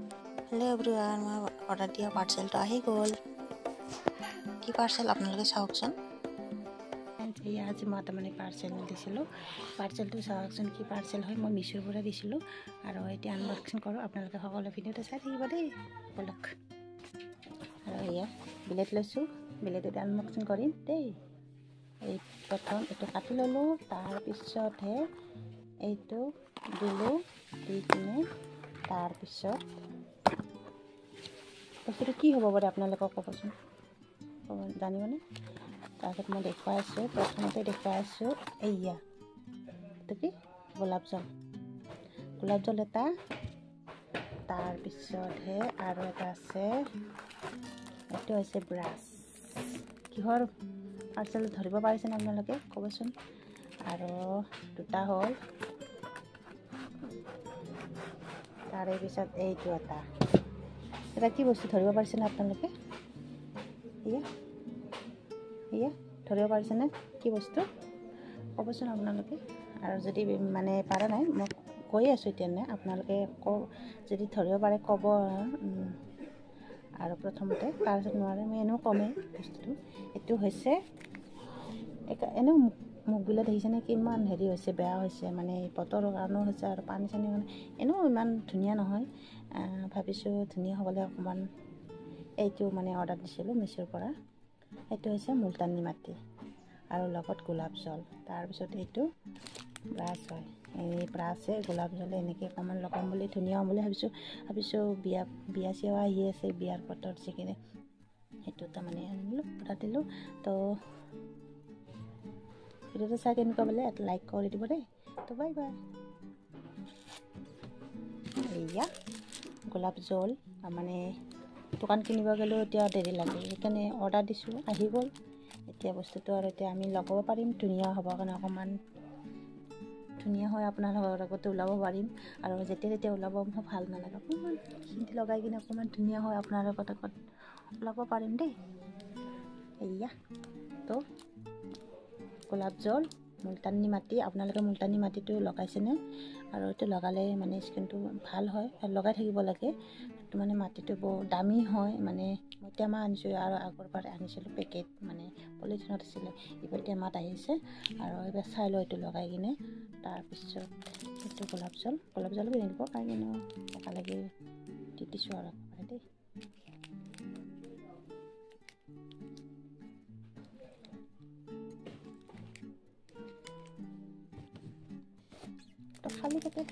hello everyone मैं order दिया parcel तो आহি গ'ল কি পাৰ্চেল আপোনালোকে চাওকচোন এয়া আজি মই তাৰমানে পাৰ্চেল দিছিলোঁ পাৰ্চেলটো চাওকচোন কি পাৰ্চেল হয় মই মিছ'ৰ পৰা দিছিলোঁ আৰু এতিয়া আনবক্সিং কৰোঁ আপোনালোকে সকলো ভিডিঅ'টো চাই থাকিব দেই বলক আৰু এয়া বিলেট লৈছোঁ বিলেটটো আনবক্সিং কৰিম দেই এই প্ৰথম এইটো কাটি ল'লোঁ তাৰপিছতহে এইটো দিলোঁ দি কিনে তাৰপিছত বস্তুটো কি হ'ব পাৰে আপোনালোকক ক'বচোন জানিবনে তাৰপিছত মই দেখুৱাই আছোঁ প্ৰথমতে দেখুৱাই আছোঁ এয়া এইটো কি গোলাপ জল এটা তাৰপিছতহে আৰু এটা আছে এইটো হৈছে ব্ৰাছ কিহৰ পাৰ্চেল ধৰিব পাৰিছেনে আপোনালোকে ক'বচোন আৰু দুটা হ'ল তাৰে পিছত এইটো এটা কি বস্তু ধৰিব পাৰিছেনে আপোনালোকে এয়া ধৰিব পাৰিছেনে কি বস্তু ক'বচোন আপোনালোকে আৰু যদি মানে পাৰা নাই মই কৈ আছোঁ এতিয়া আপোনালোকে যদি ধৰিব পাৰে ক'ব আৰু প্ৰথমতে তাৰপিছত নোৱাৰে মই এনেও কমেই বস্তুটো এইটো হৈছে এনেও মোক বিলত দেখিছেনে কিমান হেৰি হৈছে বেয়া হৈছে মানে বতৰৰ কাৰণেও হৈছে আৰু পানী চানী মানে এনেও ইমান ধুনীয়া নহয় ভাবিছোঁ ধুনীয়া হ'বলৈ অকণমান এইটো মানে অৰ্ডাৰ দিছিলোঁ মিছ'ৰ পৰা এইটো হৈছে মুলতানী মাটি আৰু লগত গোলাপ জল তাৰপিছত এইটো ব্ৰাছ হয় এই ব্ৰাছে গোলাপ জলে এনেকৈ অকণমান লগাম বুলি ধুনীয়া হ'ম বুলি ভাবিছোঁ বিয়া চিয়া আহি আছে বিয়াৰ বতৰ যিখিনি সেইটো তাৰমানে আনিলোঁ অৰ্ডাৰ দিলোঁ তো ভিডিঅ'টো চাই কেনেকুৱা বোলে এটা লাইক কৰি দিব দেই তো বাই বাই এয়া গোলাপ জল মানে দোকান কিনিব গ'লেও এতিয়া দেৰি লাগে সেইকাৰণে অৰ্ডাৰ দিছোঁ আহি গ'ল এতিয়া বস্তুটো আৰু এতিয়া আমি লগাব পাৰিম ধুনীয়া হ'বৰ কাৰণে অকণমান ধুনীয়া হয় আপোনালোকৰ আগতে ওলাব পাৰিম আৰু যেতিয়া ওলাব মই ভাল নালাগে অকণমান এইখিনি লগাই কিনে অকণমান ধুনীয়া হয় আপোনালোকৰ আগত ওলাব পাৰিম দেই এয়া তো গোলাপ জল মুলতানী মাটি আপোনালোকে মুলতানী মাটিটো লগাইছেনে আৰু এইটো লগালে মানে স্কিনটো ভাল হয় আৰু লগাই থাকিব লাগে এইটো মানে মাটিটো বৰ দামী হয় মানে মই টেমা আনিছোঁ আৰু আগৰবাৰ আনিছিলোঁ পেকেট মানে পলিথিনত আছিলে এইবাৰ টেমাত আহিছে আৰু এইবাৰ চাই লওঁ এইটো লগাই কিনে তাৰপিছত এইটো গোলাপ জল কিনিব পাই কিনে একেলগে দি দিছোঁ আৰু দেই খালি থাকে